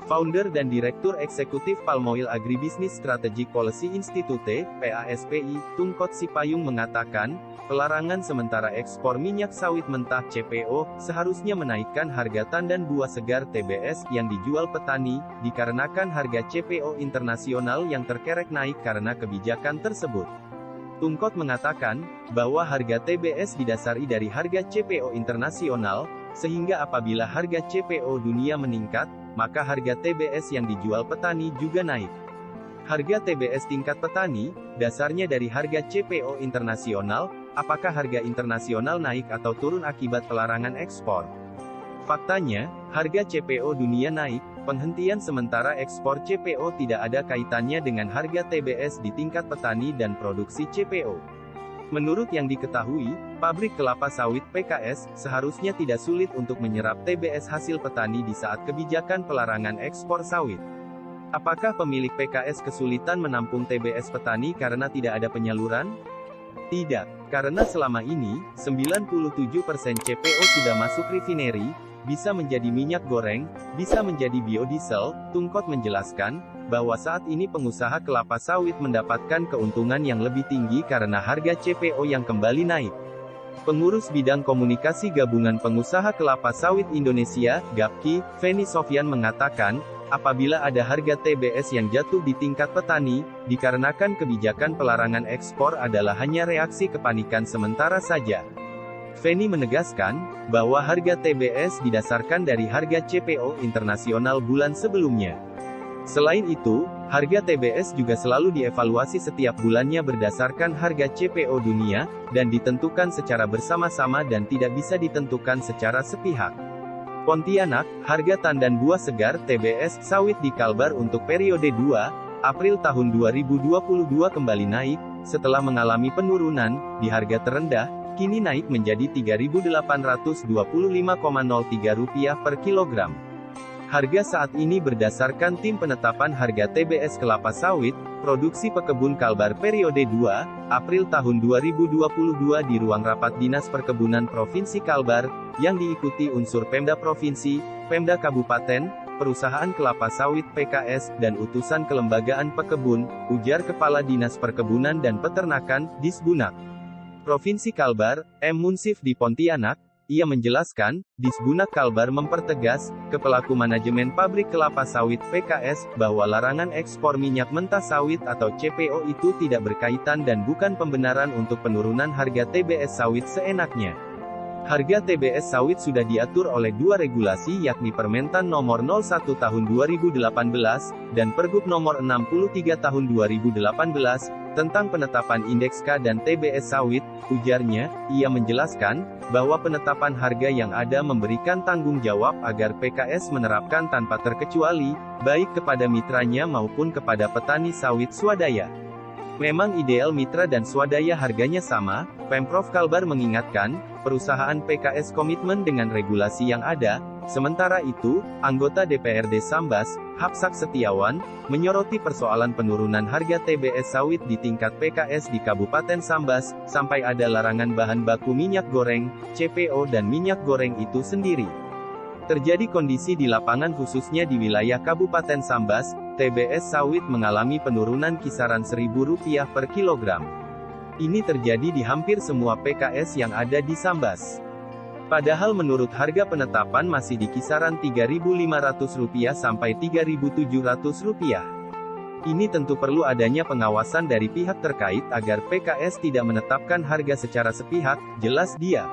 Founder dan Direktur Eksekutif Palm Oil Agribusiness Strategic Policy Institute, PASPI, Tungkot Sipayung mengatakan, pelarangan sementara ekspor minyak sawit mentah CPO, seharusnya menaikkan harga tandan buah segar TBS yang dijual petani, dikarenakan harga CPO internasional yang terkerek naik karena kebijakan tersebut. Tungkot mengatakan, bahwa harga TBS didasari dari harga CPO internasional, sehingga apabila harga CPO dunia meningkat, maka harga TBS yang dijual petani juga naik. Harga TBS tingkat petani, dasarnya dari harga CPO internasional, apakah harga internasional naik atau turun akibat pelarangan ekspor? Faktanya, harga CPO dunia naik, penghentian sementara ekspor CPO tidak ada kaitannya dengan harga TBS di tingkat petani dan produksi CPO. Menurut yang diketahui, pabrik kelapa sawit PKS seharusnya tidak sulit untuk menyerap TBS hasil petani di saat kebijakan pelarangan ekspor sawit. Apakah pemilik PKS kesulitan menampung TBS petani karena tidak ada penyaluran? Tidak, karena selama ini, 97% CPO sudah masuk refinery, bisa menjadi minyak goreng, bisa menjadi biodiesel. Tungkot menjelaskan, bahwa saat ini pengusaha kelapa sawit mendapatkan keuntungan yang lebih tinggi karena harga CPO yang kembali naik. Pengurus Bidang Komunikasi Gabungan Pengusaha Kelapa Sawit Indonesia, GAPKI, Feni Sofyan mengatakan, apabila ada harga TBS yang jatuh di tingkat petani, dikarenakan kebijakan pelarangan ekspor adalah hanya reaksi kepanikan sementara saja. Feni menegaskan, bahwa harga TBS didasarkan dari harga CPO internasional bulan sebelumnya. Selain itu, harga TBS juga selalu dievaluasi setiap bulannya berdasarkan harga CPO dunia, dan ditentukan secara bersama-sama dan tidak bisa ditentukan secara sepihak. Pontianak, harga tandan buah segar TBS sawit di Kalbar untuk periode 2 April tahun 2022 kembali naik, setelah mengalami penurunan, di harga terendah, kini naik menjadi Rp3.825,03 per kilogram. Harga saat ini berdasarkan Tim Penetapan Harga TBS Kelapa Sawit, Produksi Pekebun Kalbar periode 2 April tahun 2022 di ruang rapat Dinas Perkebunan Provinsi Kalbar, yang diikuti unsur Pemda Provinsi, Pemda Kabupaten, Perusahaan Kelapa Sawit PKS, dan utusan Kelembagaan Pekebun, ujar Kepala Dinas Perkebunan dan Peternakan, Disbunak Provinsi Kalbar, M. Munsif di Pontianak. Ia menjelaskan, Disbunak Kalbar mempertegas, ke pelaku manajemen pabrik kelapa sawit PKS, bahwa larangan ekspor minyak mentah sawit atau CPO itu tidak berkaitan dan bukan pembenaran untuk penurunan harga TBS sawit seenaknya. Harga TBS sawit sudah diatur oleh dua regulasi yakni Permentan Nomor 01 Tahun 2018, dan Pergub Nomor 63 Tahun 2018, tentang penetapan indeks K dan TBS sawit, ujarnya. Ia menjelaskan, bahwa penetapan harga yang ada memberikan tanggung jawab agar PKS menerapkan tanpa terkecuali, baik kepada mitranya maupun kepada petani sawit swadaya. Memang ideal mitra dan swadaya harganya sama, Pemprov Kalbar mengingatkan, perusahaan PKS komitmen dengan regulasi yang ada. Sementara itu, anggota DPRD Sambas, Hapsak Setiawan, menyoroti persoalan penurunan harga TBS sawit di tingkat PKS di Kabupaten Sambas, sampai ada larangan bahan baku minyak goreng, CPO dan minyak goreng itu sendiri. Terjadi kondisi di lapangan khususnya di wilayah Kabupaten Sambas, TBS sawit mengalami penurunan kisaran Rp1.000 per kilogram. Ini terjadi di hampir semua PKS yang ada di Sambas. Padahal menurut harga penetapan masih di kisaran Rp3.500 sampai Rp3.700. Ini tentu perlu adanya pengawasan dari pihak terkait agar PKS tidak menetapkan harga secara sepihak, jelas dia.